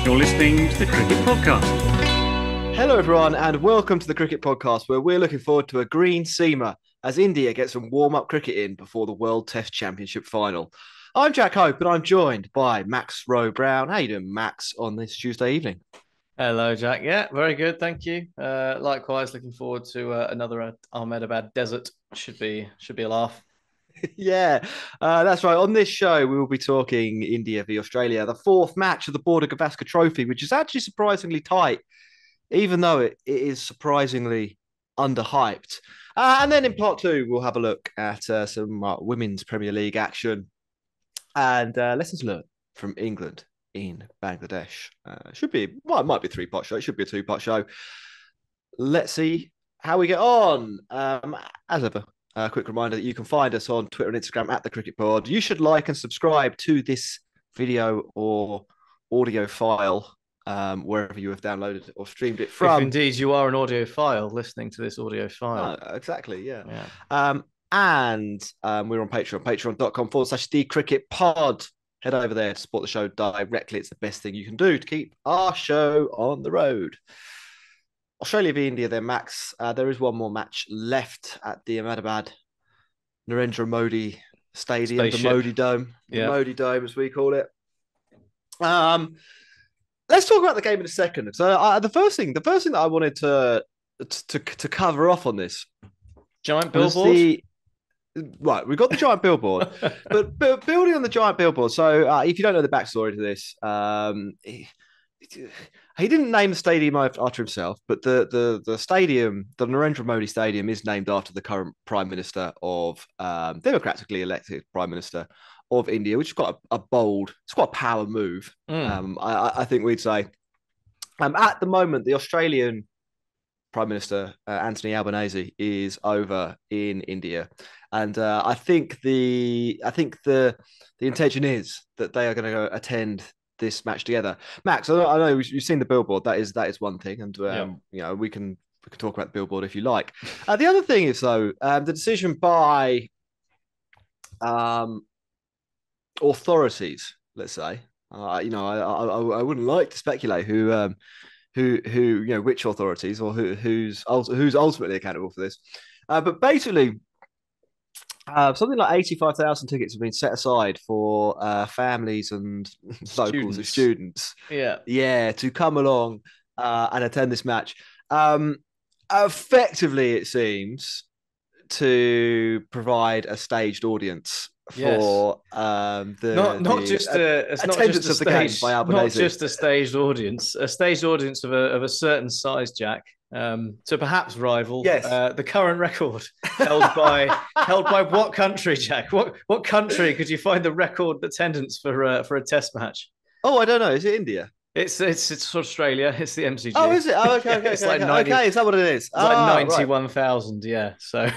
You're listening to the Cricket Podcast. Hello, everyone, and welcome to the Cricket Podcast, where we're looking forward to a green seamer as India gets some warm-up cricket in before the World Test Championship final. I'm Jack Hope, and I'm joined by Max Rowe Brown. How you doing, Max, on this Tuesday evening? Hello, Jack. Yeah, very good. Thank you. Likewise, looking forward to another Ahmedabad desert. Should be a laugh. Yeah, that's right. On this show, we will be talking India v Australia, the fourth match of the Border Gavaskar Trophy, which is actually surprisingly tight, even though it is surprisingly underhyped. And then in part two, we'll have a look at some Women's Premier League action and lessons learned from England in Bangladesh. It might be a three-part show. It should be a two-part show. Let's see how we get on. As ever, a quick reminder that you can find us on Twitter and Instagram at The Cricket Pod. You should like and subscribe to this video or audio file wherever you have downloaded or streamed it from. If indeed you are an audiophile listening to this audio file. Oh, exactly, yeah. And we're on Patreon, patreon.com/The Cricket Pod. Head over there to support the show directly. It's the best thing you can do to keep our show on the road. Australia v India then, Max. There is one more match left at the Ahemdabad Narendra Modi Stadium, Spaceship. The Modi Dome. Yeah. The Modi Dome, as we call it. Let's talk about the game in a second. So the first thing that I wanted to cover off on this Giant billboard. Right, we've got the giant billboard, but building on the giant billboard. So if you don't know the backstory to this, he didn't name the stadium after himself, but the stadium, the Narendra Modi Stadium, is named after the current Prime Minister of democratically elected Prime Minister of India, which is quite a bold, it's quite a power move. I think we'd say. At the moment, the Australian Prime Minister Anthony Albanese is over in India, and I think the intention is that they are going to go attend this match together. Max, I know you've seen the billboard. That is one thing, and you know we can talk about the billboard if you like. The other thing is though the decision by authorities, let's say. I wouldn't like to speculate who which authorities or who's ultimately accountable for this. But basically, something like 85,000 tickets have been set aside for families and locals and students. Yeah, to come along and attend this match. Effectively, it seems to provide a staged audience for not just the game by Albanese. Not just a staged audience of a certain size, Jack, to perhaps rival the current record held by what country, Jack? What country could you find the record attendance for a test match? Oh, I don't know. Is it India? It's Australia. It's the MCG. Oh, is it? Oh, okay. It's like 90, okay. Is that what it is? It's like 91,000. Yeah. So,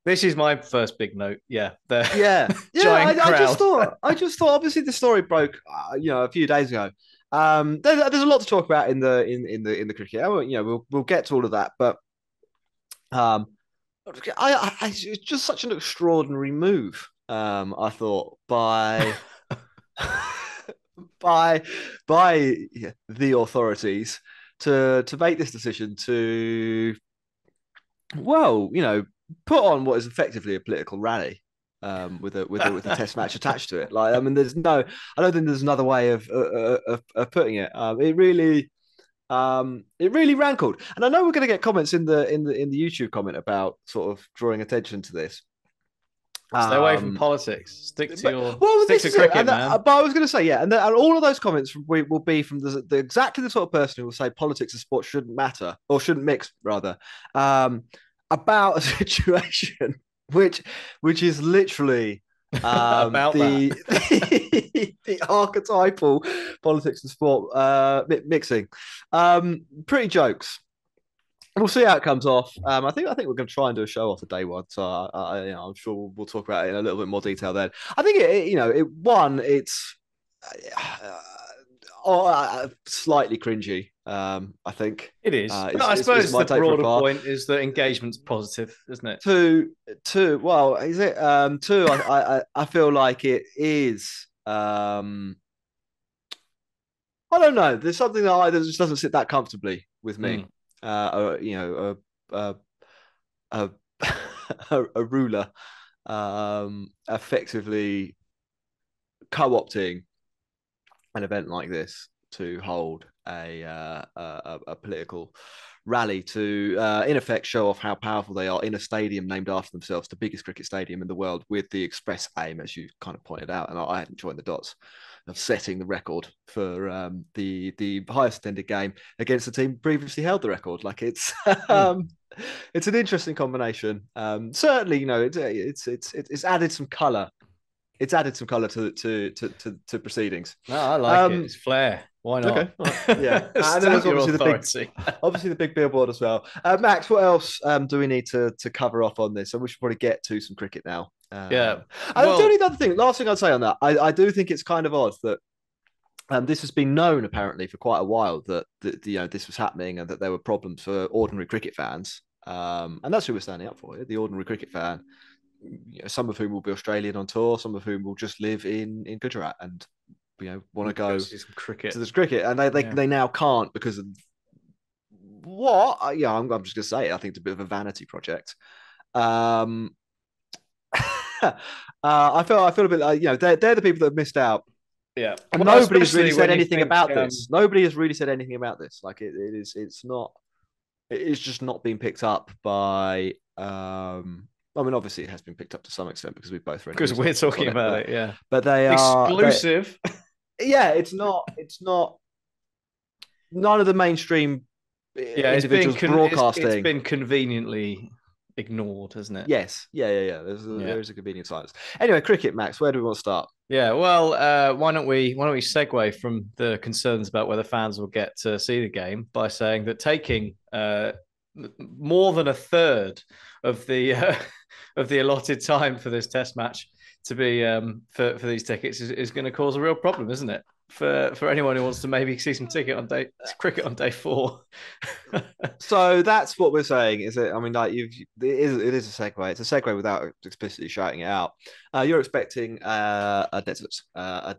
this is my first big note. Yeah. Giant crowd. I just thought. Obviously, the story broke, a few days ago. There's a lot to talk about in the cricket. We'll get to all of that, but it's just such an extraordinary move. I thought by. by the authorities to make this decision to, put on what is effectively a political rally with a test match attached to it. I don't think there's another way of putting it. It really rankled, and I know we're going to get comments in the YouTube comment about sort of drawing attention to this. Stay away from politics. Stick to cricket, man. But I was going to say, and all of those comments will be from exactly the sort of person who will say politics and sport shouldn't matter, or shouldn't mix, rather, about a situation which is literally about the archetypal politics and sport mixing. Pretty jokes. We'll see how it comes off. I think we're going to try and do a show off the day one, so I'm sure we'll talk about it in a little bit more detail then. I think it's slightly cringy. I think it is. I suppose the broader point is that engagement's positive, isn't it? Well, is it? I feel like it is. I don't know. There's something that just doesn't sit that comfortably with me. A a ruler effectively co-opting an event like this to hold a political rally to, in effect, show off how powerful they are in a stadium named after themselves, the biggest cricket stadium in the world, with the express aim, as you kind of pointed out, and I hadn't joined the dots, of setting the record for the highest attended game against the team previously held the record. Like it's it's an interesting combination. Certainly, it's added some colour. It's added some colour to proceedings. No, I like it. It's flair. Why not? Okay. Right. Yeah. And then there's obviously the big billboard as well. Max, what else do we need to cover off on this? And we should probably get to some cricket now. Yeah. And the only other thing, last thing I'd say on that, I do think it's kind of odd that this has been known apparently for quite a while that this was happening and that there were problems for ordinary cricket fans. And that's who we're standing up for, the ordinary cricket fan. Some of whom will be Australian on tour, some of whom will just live in Gujarat and want to go to this cricket, and they now can't because of what? I'm just gonna say it. I think it's a bit of a vanity project. I feel a bit like they're the people that have missed out. Yeah, and nobody's really said anything about this. Nobody has really said anything about this. Like it's just not been picked up by. I mean, obviously, it has been picked up to some extent because we've both read. Because we're talking about it, yeah. But they are exclusive. It's not. None of the mainstream individuals broadcasting. It's been conveniently ignored, hasn't it? Yes. Yeah. There is a convenient silence. Anyway, cricket, Max. Where do we want to start? Yeah. Well, why don't we segue from the concerns about whether fans will get to see the game by saying that taking more than a third of the allotted time for this test match to be for these tickets is going to cause a real problem, isn't it? For anyone who wants to maybe see some cricket on day 4. So that's what we're saying. Is it? I mean, like it is a segue. It's a segue without explicitly shouting it out. You're expecting a desert, a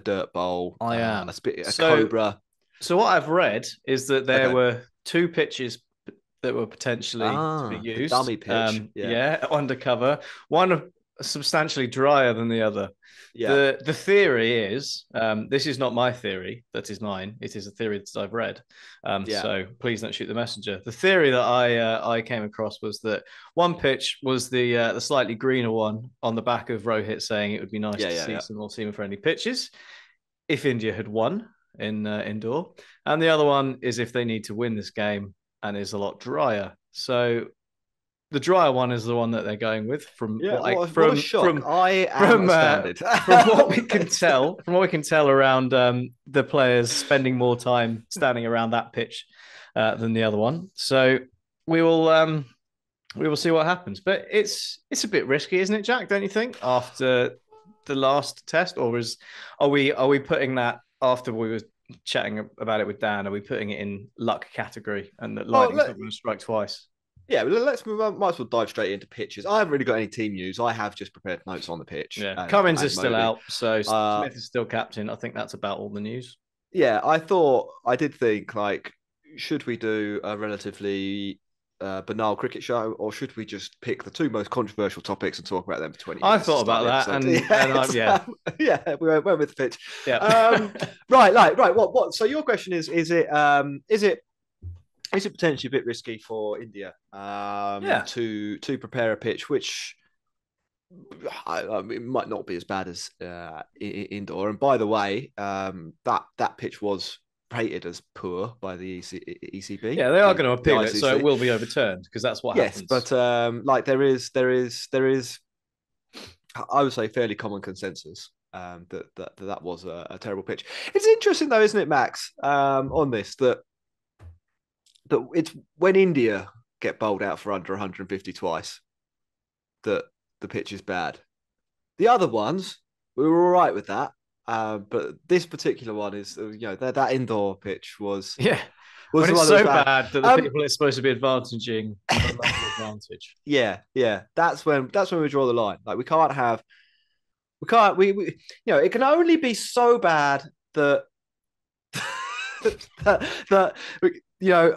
dirt bowl. I am a cobra. So what I've read is that there were 2 pitches that were potentially to be used. Dummy pitch. Undercover. One substantially drier than the other. Yeah. The theory is, this is not my theory, that is mine. It is a theory that I've read. So please don't shoot the messenger. The theory that I came across was that one pitch was the slightly greener one on the back of Rohit saying it would be nice to see some more seamer-friendly pitches if India had won in indoor. And the other one is if they need to win this game and is a lot drier. So the drier one is the one that they're going with from what we can tell around the players spending more time standing around that pitch than the other one. So we will see what happens. But it's a bit risky, isn't it, Jack? Don't you think? After the last test, or are we putting that after we were chatting about it with Dan? Are we putting it in luck category and that lightning's not going to strike twice? Yeah, let's might as well dive straight into pitches. I haven't really got any team news. I have just prepared notes on the pitch. Yeah, Cummins is still out, so Smith is still captain. I think that's about all the news. Yeah, I did think, like, should we do a relatively banal cricket show, or should we just pick the 2 most controversial topics and talk about them for 20 minutes? I thought about that, we went with the pitch. Yeah. Right. What? So your question is it potentially a bit risky for India to prepare a pitch which I mean, might not be as bad as indoor? And by the way, that pitch was rated as poor by the ECB. Yeah, they are going to appeal it, so it will be overturned because that's what happens. Yes, but like there is, I would say, fairly common consensus that was a terrible pitch. It's interesting though, isn't it, Max? On this that it's when India get bowled out for under 150 twice that the pitch is bad. The other ones, we were all right with that. But this particular one is, that indoor pitch was... Yeah, when it's so bad that the people it's supposed to be advantaging have the advantage. Yeah. That's when we draw the line. Like, it can only be so bad that that you know,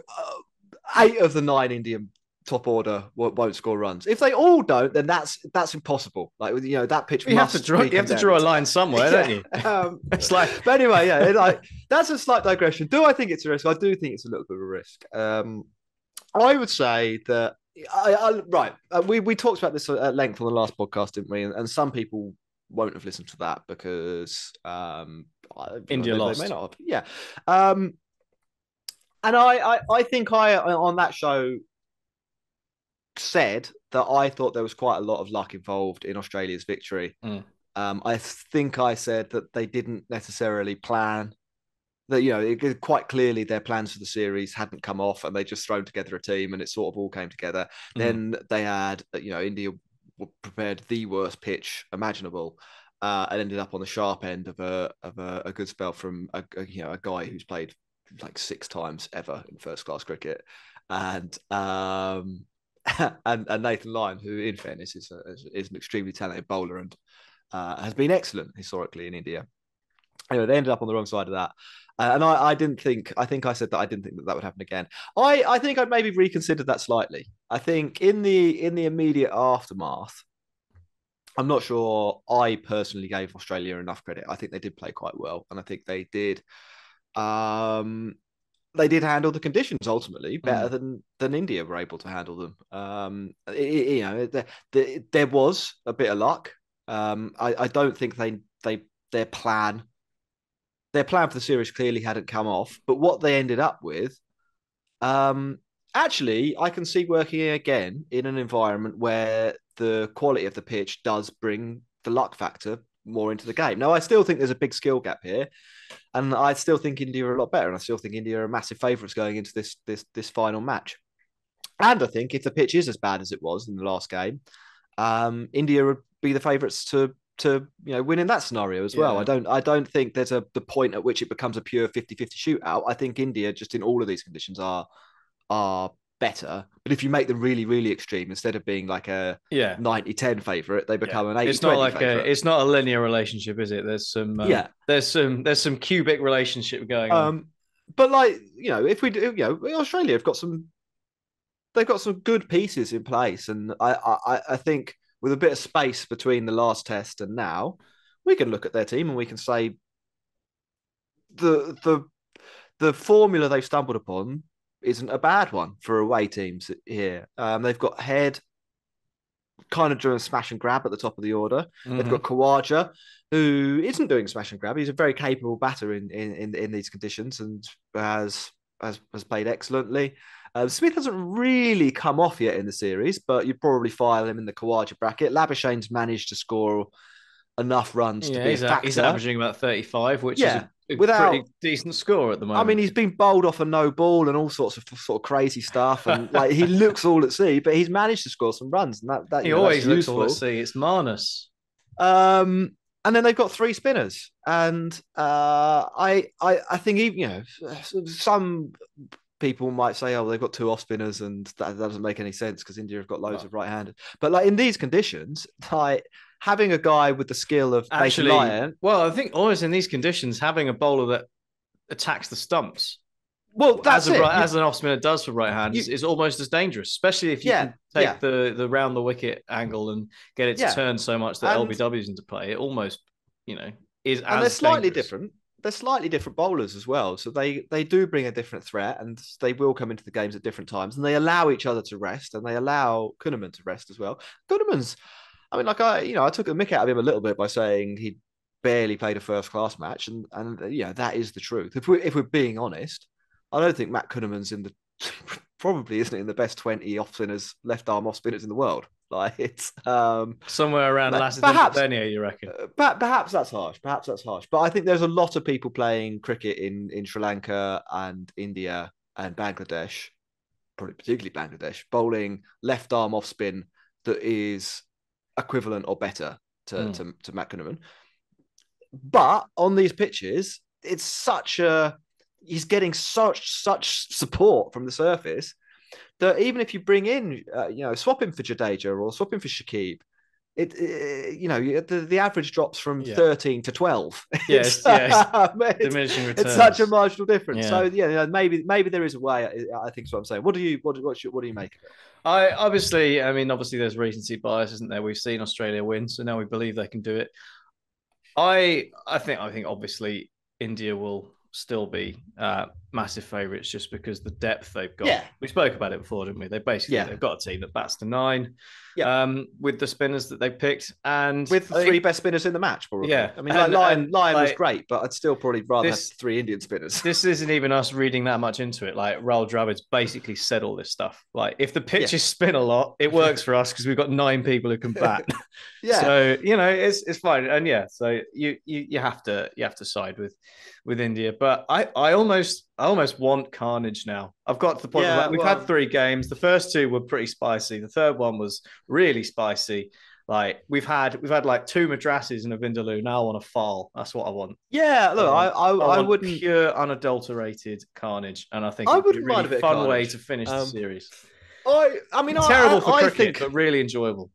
8 of the 9 Indian top order won't score runs. If they all don't, then that's impossible. Like, you know, that pitch you have to draw a line somewhere, don't you? It's like, but anyway, yeah, like that's a slight digression. Do I think it's a risk? I do think it's a little bit of a risk. I would say that we talked about this at length on the last podcast, didn't we? And some people won't have listened to that because India lost. They may not have. Yeah. And I think I on that show said that I thought there was quite a lot of luck involved in Australia's victory. I think I said that they didn't necessarily plan that, you know, quite clearly their plans for the series hadn't come off and they just thrown together a team and it sort of all came together. Then they had, you know, India prepared the worst pitch imaginable and ended up on the sharp end of a good spell from a guy who's played like 6 times ever in first class cricket, and and Nathan Lyon, who in fairness is an extremely talented bowler and has been excellent historically in India. Anyway, they ended up on the wrong side of that. And I think I said that I didn't think that would happen again. I think I'd maybe reconsidered that slightly. I think in the immediate aftermath, I'm not sure I personally gave Australia enough credit. I think they did play quite well, and I think they did handle the conditions ultimately better than India were able to handle them. You know, there was a bit of luck. I don't think their plan for the series clearly hadn't come off, but what they ended up with, actually, I can see working again in an environment where the quality of the pitch does bring the luck factor more into the game. Now, I still think there's a big skill gap here, and I still think India are a lot better, and I still think India are massive favourites going into this final match. And I think if the pitch is as bad as it was in the last game, India would be the favourites to win in that scenario as well. I don't think there's the point at which it becomes a pure 50-50 shootout. I think India, just in all of these conditions, are better. But if you make them really, really extreme, instead of being like a 90-10 favourite, they become an 80-20 It's not like favourite. It's not a linear relationship, is it? There's some cubic relationship going on. But like, you know, if we do, you know, Australia have got some good pieces in place, and I think with a bit of space between the last test and now, we can look at their team and we can say the formula they've stumbled upon isn't a bad one for away teams here. They've got Head kind of doing smash and grab at the top of the order. They've got Khawaja, who isn't doing smash and grab. He's a very capable batter in these conditions and has played excellently. Smith hasn't really come off yet in the series, but you'd probably file him in the Khawaja bracket. Labuschagne's managed to score enough runs to be a factor. He's averaging about 35, which is a pretty decent score at the moment. I mean, he's been bowled off a no ball and all sorts of sort of crazy stuff, and like he looks all at sea, but he's managed to score some runs, and that he always looks all at sea. It's Marnus. And then they've got 3 spinners, and I think even, you know, some people might say, oh, they've got 2 off spinners, and that doesn't make any sense because India have got loads of right-handed. But like in these conditions, like having a guy with the skill of actually, Lyon, well, I think always in these conditions, having a bowler that attacks the stumps, well, that's as an off spinner does for right-handers, is almost as dangerous, especially if you can take the round the wicket angle and get it to turn so much that LBW's into play. It almost, you know, is. And they're slightly different. They're slightly different bowlers as well, so they do bring a different threat, and they will come into the games at different times, and they allow each other to rest, and they allow Kuhnemann to rest as well. Kuhnemann's, I mean, like I took the mick out of him a little bit by saying he barely played a first class match, and that is the truth. If we're being honest, I don't think Matt Kuhnemann's probably isn't in the best 20 off spinners, left arm off spinners in the world. Like it's somewhere around Lasitha, you reckon? Perhaps that's harsh. But I think there's a lot of people playing cricket in Sri Lanka and India and Bangladesh, probably particularly Bangladesh, bowling left arm off spin that is equivalent or better to Matt Kuhnemann. But on these pitches, it's he's getting such support from the surface that even if you bring in, swap him for Jadeja or swap him for Shakib, the average drops from 13 to 12. Yes, diminishing returns. It's such a marginal difference. Yeah. So maybe there is a way. I think is what I'm saying. What do you make of it? Obviously there's recency bias, isn't there? We've seen Australia win, so now we believe they can do it. I think obviously India will still be massive favourites just because the depth they've got. Yeah. We spoke about it before, didn't we? They've got a team that bats to 9. Yeah. With the spinners that they picked, and with the 3 best spinners in the match, probably. Yeah, I mean, Lyon was great, but I'd still probably rather have 3 Indian spinners. This isn't even us reading that much into it. Like Rahul Dravid's basically said all this stuff. Like if the pitches spin a lot, it works for us because we've got 9 people who can bat. So it's fine, and so you have to side with India, but I almost want carnage now. I've got to the point where we've had 3 games. The first 2 were pretty spicy. The third one was really spicy. Like we've had like 2 madrasses and a vindaloo. Now I want a foul. That's what I want. Yeah, look, I wouldn't pure unadulterated carnage, and I think I wouldn't be a really mind a bit fun way to finish the series. Terrible for cricket, but really enjoyable.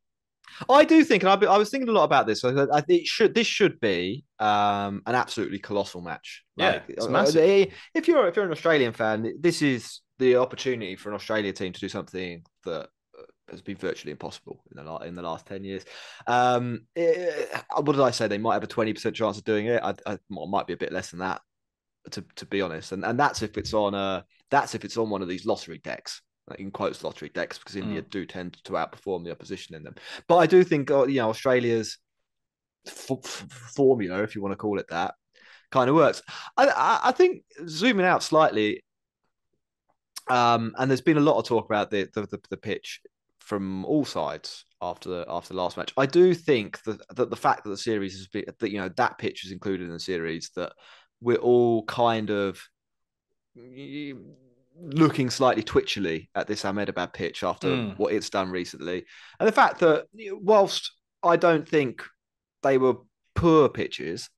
I do think, and I was thinking a lot about this. I think this should be an absolutely colossal match. It's massive. If you're an Australian fan, this is the opportunity for an Australia team to do something that has been virtually impossible in the last 10 years. What did I say? They might have a 20% chance of doing it. I might be a bit less than that, to be honest. And that's if it's on one of these lottery decks. In quotes, lottery decks, because India do tend to outperform the opposition in them. But I do think Australia's formula, if you want to call it that, kind of works. I think zooming out slightly, and there's been a lot of talk about the pitch from all sides after the last match. I do think that the fact that the series has been that pitch is included in the series, that we're all kind of looking slightly twitchily at this Ahmedabad pitch after what it's done recently. And the fact that whilst I don't think they were poor pitches,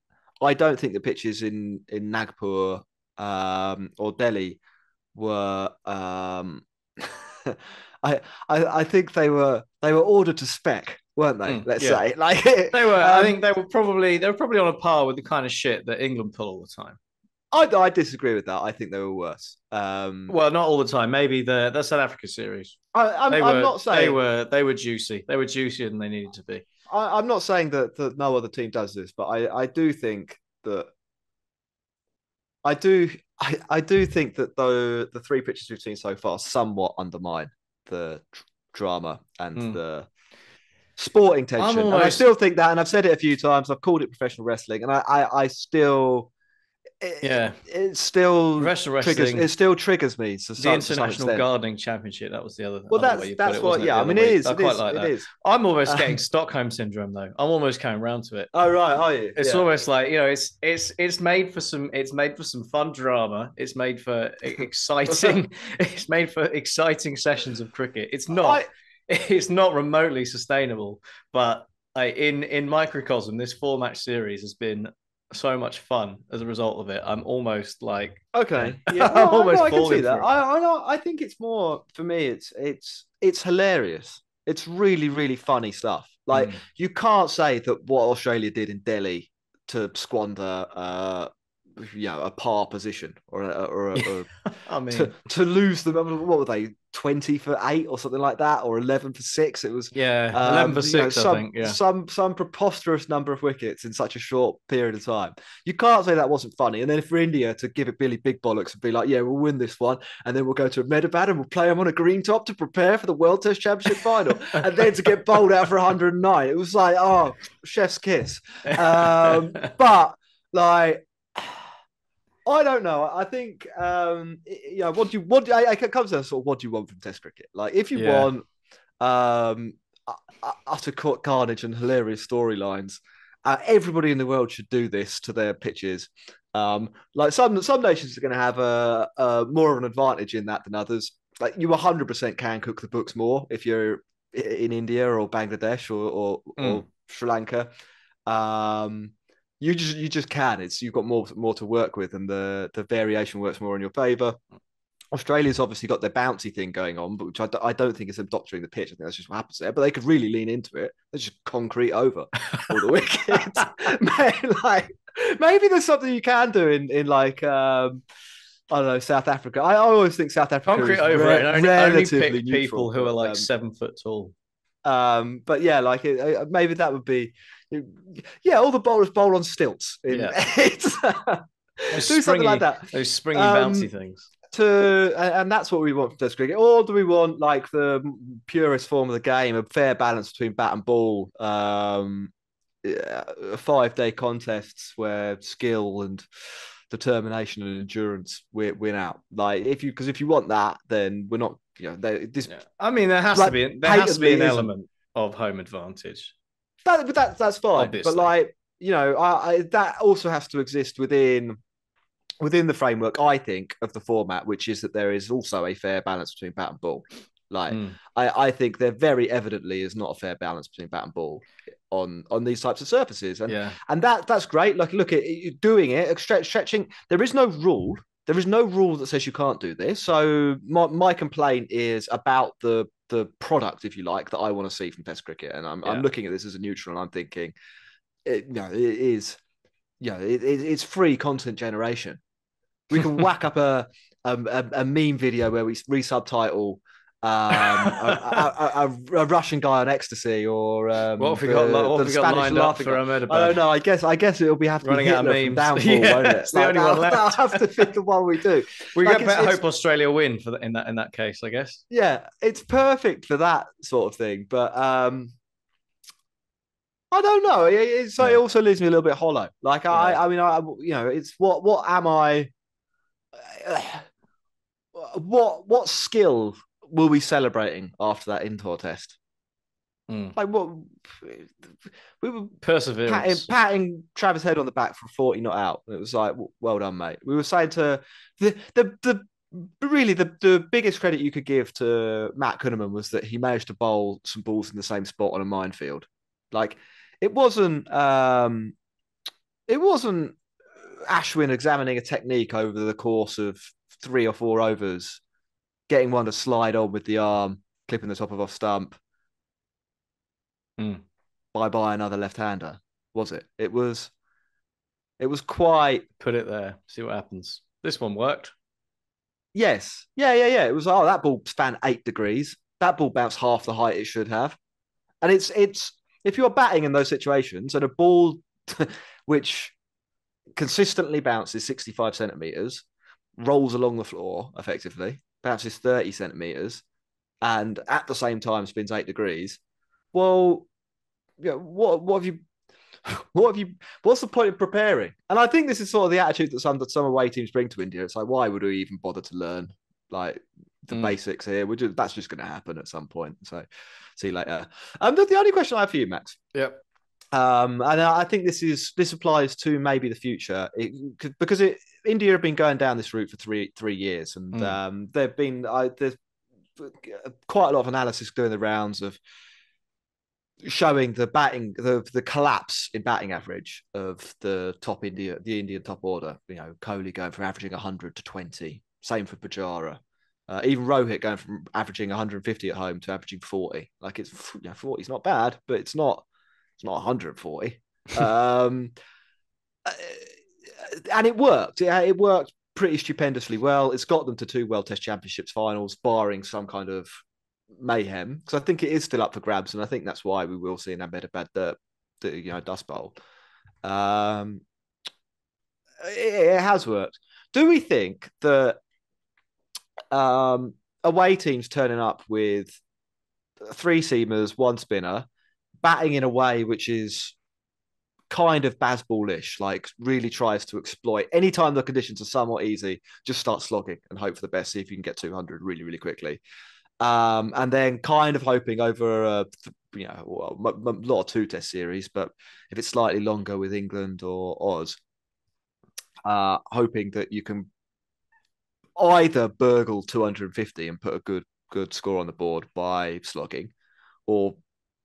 I don't think the pitches in Nagpur or Delhi were I think they were ordered to spec, weren't they? Let's say. Like they were I think they were probably on a par with the kind of shit that England pull all the time. I disagree with that. I think they were worse. Well, not all the time. Maybe the South Africa series. I'm not saying they were juicy. They were juicier than they needed to be. I'm not saying that no other team does this, but I do think that I do think that the 3 pitches we've seen so far somewhat undermine the drama and the sporting tension. And I still think that, and I've said it a few times. I've called it professional wrestling, and I still. It still triggers me. So the International Gardening Championship, that was the other. Well, that's what. Yeah, I mean, it is. I quite like that. I'm almost getting Stockholm syndrome, though. I'm almost coming around to it. Oh right, are you? It's almost like it's made for some fun drama. It's made for exciting. It's made for exciting sessions of cricket. It's not remotely sustainable, but in microcosm, this 4-match series has been so much fun as a result of it. I'm almost like okay. Yeah, I'm almost I can see that. I I think it's more for me. It's hilarious. It's really, really funny stuff. Like you can't say that what Australia did in Delhi to squander a par position or I mean to lose them. What were they? 20 for 8 or something like that, or 11 for 6. It was 11 for 6. I think some preposterous number of wickets in such a short period of time. You can't say that wasn't funny. And then for India to give it Billy big bollocks and be like, yeah, we'll win this one, and then we'll go to Ahmedabad and we'll play them on a green top to prepare for the World Test Championship final, and then to get bowled out for 109. It was like, oh, chef's kiss. But like, I don't know. I think, it comes down to sort of what do you want from Test cricket? Like, if you want utter carnage and hilarious storylines, everybody in the world should do this to their pitches. Like some nations are going to have a more of an advantage in that than others. Like you 100% can cook the books more if you're in India or Bangladesh or Sri Lanka. You just can. You've got more to work with, and the variation works more in your favour. Australia's obviously got their bouncy thing going on, but which I don't think is them doctoring the pitch. I think that's just what happens there. But they could really lean into it. They just concrete over all the wickets. Man, like maybe there's something you can do in like I don't know, South Africa. I always think South Africa concrete is over it. And only pick neutral, people who are like 7 foot tall. But yeah, like maybe that would be, yeah, all the bowlers bowl on stilts. Do something like that. Those springy, bouncy things. And that's what we want from Test cricket. Or do we want like the purest form of the game, a fair balance between bat and ball, 5-day contests where skill and determination and endurance win out? Like if you want that, then we're not. I mean, there has to be an element of home advantage. That's fine, obviously. But like that also has to exist within the framework, I think, of the format, which is that there is also a fair balance between bat and ball. Like I think there very evidently is not a fair balance between bat and ball on these types of surfaces, and that's great. Like look at doing it, stretching. There is no rule. There is no rule that says you can't do this. So my complaint is about the product, if you like, that I want to see from Test cricket, and I'm looking at this as a neutral, and I'm thinking, it's free content generation. We can whack up a meme video where we resubtitle a Russian guy on ecstasy, or what have we got lined up for Ahmedabad? I don't know. I guess it'll be running out of memes. Downfall, won't it? It's the only one left. I'll have to fit the one we do. We better hope Australia win in that case, I guess. Yeah, it's perfect for that sort of thing, but I don't know. It also leaves me a little bit hollow. Like I mean, it's what am I? What skill will we be celebrating after that indoor test? Like what? We were perseverance, patting Travis Head on the back for 40 not out. It was like, well done, mate. We were saying to the biggest credit you could give to Matt Kuhneman was that he managed to bowl some balls in the same spot on a minefield. Like it wasn't Ashwin examining a technique over the course of 3 or 4 overs, getting one to slide on with the arm, clipping the top of off stump. Bye another left-hander, was it? It was quite. Put it there, see what happens. This one worked. Yes. Yeah. It was, that ball spanned 8 degrees. That ball bounced half the height it should have. And it's if you're batting in those situations and a ball which consistently bounces 65 centimeters, rolls along the floor effectively, bounces 30 centimeters, and at the same time spins 8 degrees. Well, what have you? What's the point of preparing? And I think this is sort of the attitude that some away teams bring to India. It's like, why would we even bother to learn like the basics here? That's just going to happen at some point. So, see you later. The only question I have for you, Max. Yep. And I think this applies to maybe the future because India have been going down this route for three years, and there's quite a lot of analysis doing the rounds of showing the collapse in batting average of the Indian top order. Kohli going from averaging 100 to 20. Same for Pujara. Even Rohit going from averaging 150 at home to averaging 40. Like 40 is not bad, but it's not 140. And it worked. It worked pretty stupendously well. It's got them to 2 World Test Championships finals, barring some kind of mayhem. Because I think it is still up for grabs, and I think that's why we will see an Ahmedabad Dust Bowl. It has worked. Do we think that away teams turning up with 3 seamers, 1 spinner, batting in a way which is kind of Bazballish, like really tries to exploit anytime the conditions are somewhat easy, just start slogging and hope for the best, see if you can get 200 really, really quickly. And then kind of hoping over a lot of 2-test series, but if it's slightly longer with England or Oz, hoping that you can either burgle 250 and put a good score on the board by slogging, or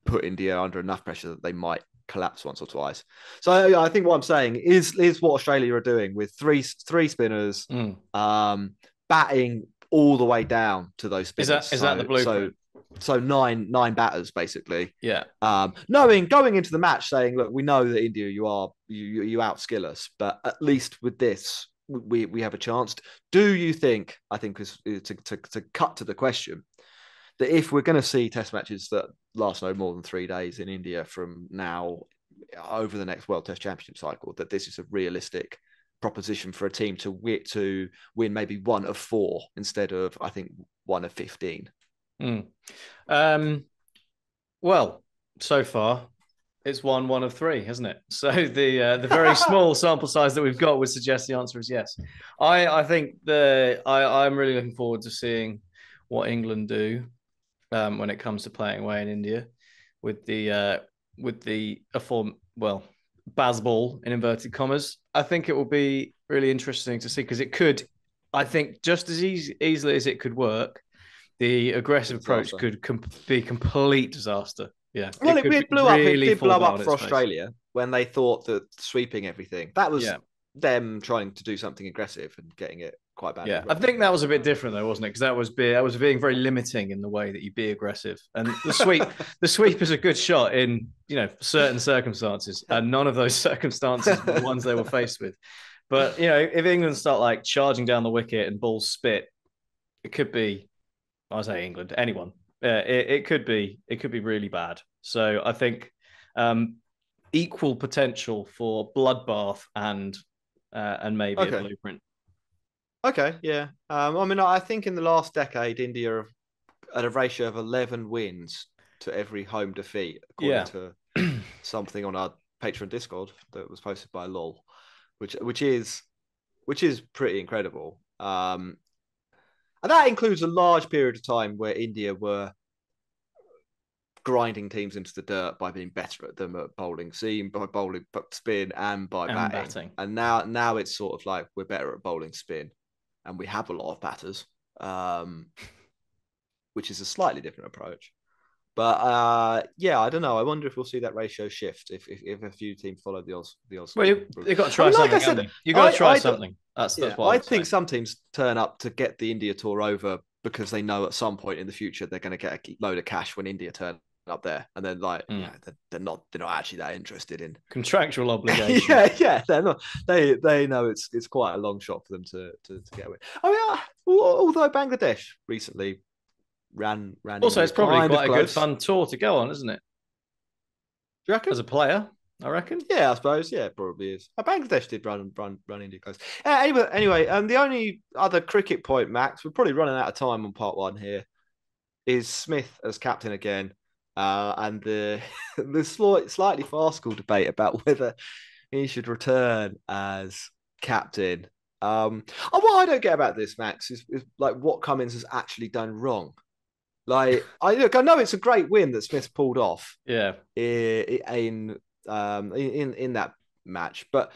put India under enough pressure that they might collapse once or twice. So I think what I'm saying is what Australia are doing with three spinners, batting all the way down to those spinners. Is that the blueprint? So nine batters basically. Yeah. Going into the match saying, look, we know that India, you outskill us, but at least with this, we have a chance. Do you think? I think is to cut to the question, that if we're going to see test matches that last no more than 3 days in India from now over the next World Test Championship cycle, that this is a realistic proposition for a team to win maybe 1 of 4 instead of, I think, 1 of 15? Well, so far it's 1 of 3, hasn't it? So the very small sample size that we've got would suggest the answer is yes. I think I'm really looking forward to seeing what England do when it comes to playing away in India with the Bazball in inverted commas. I think it will be really interesting to see, because it could, I think, just as easily as it could work, the aggressive approach could be complete disaster. Yeah. Well, it did blow up for Australia when they thought that sweeping everything, that was them trying to do something aggressive and getting it quite bad. Yeah, I think that was a bit different though, wasn't it? Because that was being very limiting in the way that you be aggressive. And the sweep is a good shot in, certain circumstances, and none of those circumstances were the ones they were faced with. But if England start like charging down the wicket and balls spit, it could be, I say England, anyone. It could be really bad. So I think equal potential for bloodbath and maybe a blueprint. Okay, yeah. I think in the last decade, India at a ratio of 11 wins to every home defeat, according to something on our Patreon Discord that was posted by LOL, which is pretty incredible. And that includes a large period of time where India were grinding teams into the dirt by being better at them at bowling seam, by bowling spin, and by batting. And now it's sort of like we're better at bowling spin, and we have a lot of batters, which is a slightly different approach. But I don't know. I wonder if we'll see that ratio shift if a few teams follow the Aussies. Well, you've got to try something. Like I said, you've got to try something. That's what I think. Some teams turn up to get the India tour over because they know at some point in the future they're going to get a load of cash when India turn up there, and then they're not actually that interested in contractual obligation. They're not. They know it's quite a long shot for them to get away. Although Bangladesh recently ran. Also, it's probably quite a good fun tour to go on, isn't it? Do you reckon? As a player, I reckon. Yeah, I suppose. Yeah, it probably is. Bangladesh did run India close. Anyway, the only other cricket point, Max, we're probably running out of time on part 1 here, is Smith as captain again. And the slightly farcical debate about whether he should return as captain. What I don't get about this, Max, is like what Cummins has actually done wrong. Like, I know it's a great win that Smith pulled off. Yeah. In that match, but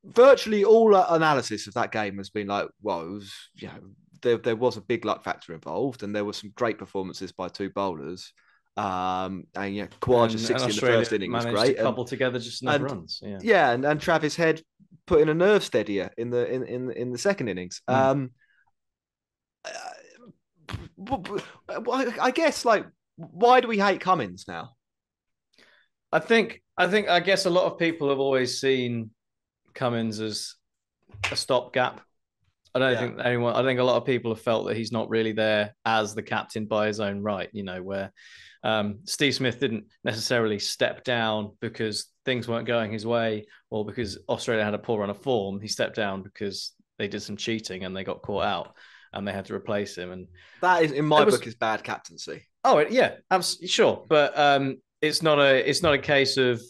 virtually all analysis of that game has been like, well, it was, there was a big luck factor involved, and there were some great performances by 2 bowlers. Khawaja 60 in the first inning was great. To couple together just enough runs. And Travis Head put in a nerve steadier in the second innings. I guess, like, why do we hate Cummins now? I guess a lot of people have always seen Cummins as a stopgap. I think a lot of people have felt that he's not really there as the captain by his own right, where Steve Smith didn't necessarily step down because things weren't going his way or because Australia had a poor run of form. He stepped down because they did some cheating and they got caught out and they had to replace him. And that is, in my book, is bad captaincy. Oh yeah, absolutely, sure. But it's not a case of,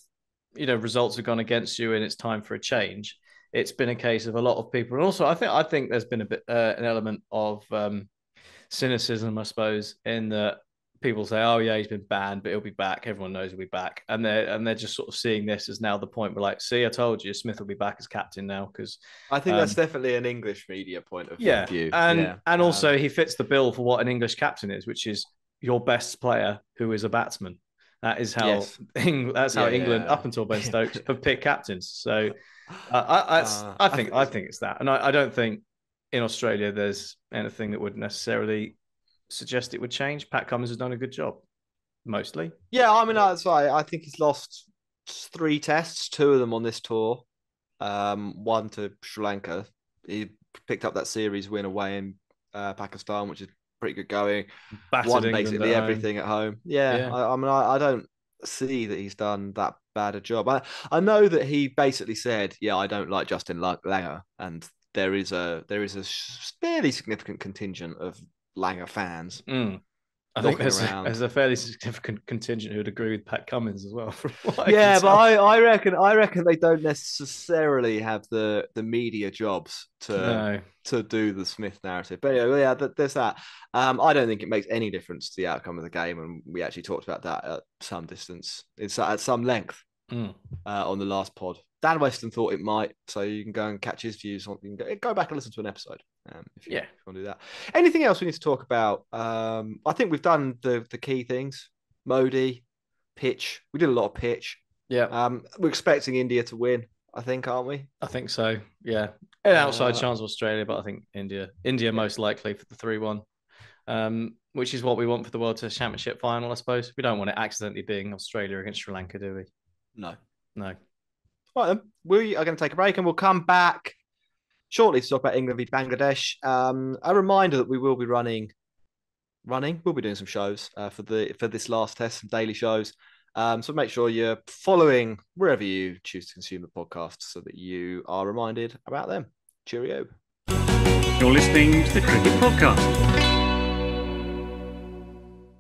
results have gone against you and it's time for a change. It's been a case of a lot of people. And also I think there's been a bit an element of cynicism, I suppose, in that people say, oh yeah, he's been banned, but he'll be back. Everyone knows he'll be back. And they're just sort of seeing this as now the point where, like, see, I told you, Smith will be back as captain now. Because I think that's definitely an English media point of view. And also he fits the bill for what an English captain is, which is your best player who is a batsman. That is how England, up until Ben Stokes, have picked captains. So I think it's that. And I don't think in Australia there's anything that would necessarily suggest it would change. Pat Cummins has done a good job, mostly. Yeah, I mean, that's right. I think he's lost 3 tests, 2 of them on this tour. One to Sri Lanka. He picked up that series win away in Pakistan, which is pretty good going. Battered Won England basically at everything at home. Yeah, Yeah. I mean, I don't see that he's done that bad a job. I know that he basically said, "Yeah, I don't like Justin Langer," and there is a fairly significant contingent of Langer fans. I think knocking there's around. a fairly significant contingent who'd agree with Pat Cummins as well. From what I Yeah, can but tell. I reckon they don't necessarily have the media jobs No. to do the Smith narrative. But anyway, yeah, there's that. I don't think it makes any difference to the outcome of the game, and we actually talked about that at some distance, it's at some length on the last pod. Dan Weston thought it might, so you can go and catch his views on. You can go back and listen to an episode if you want to do that. Anything else we need to talk about? I think we've done the key things. Modi, pitch. We did a lot of pitch. Yeah. We're expecting India to win, I think, aren't we? I think so. Yeah. An outside chance of Australia, but I think India most likely for the 3-1. Which is what we want for the World Test Championship final, I suppose. We don't want it accidentally being Australia against Sri Lanka, do we? No. Right then, we are going to take a break and we'll come back shortly to talk about England v Bangladesh. A reminder that we will be running. We'll be doing some shows for this last test, some daily shows. So make sure you're following wherever you choose to consume the podcast so that you are reminded about them. Cheerio. You're listening to the Cricket Podcast.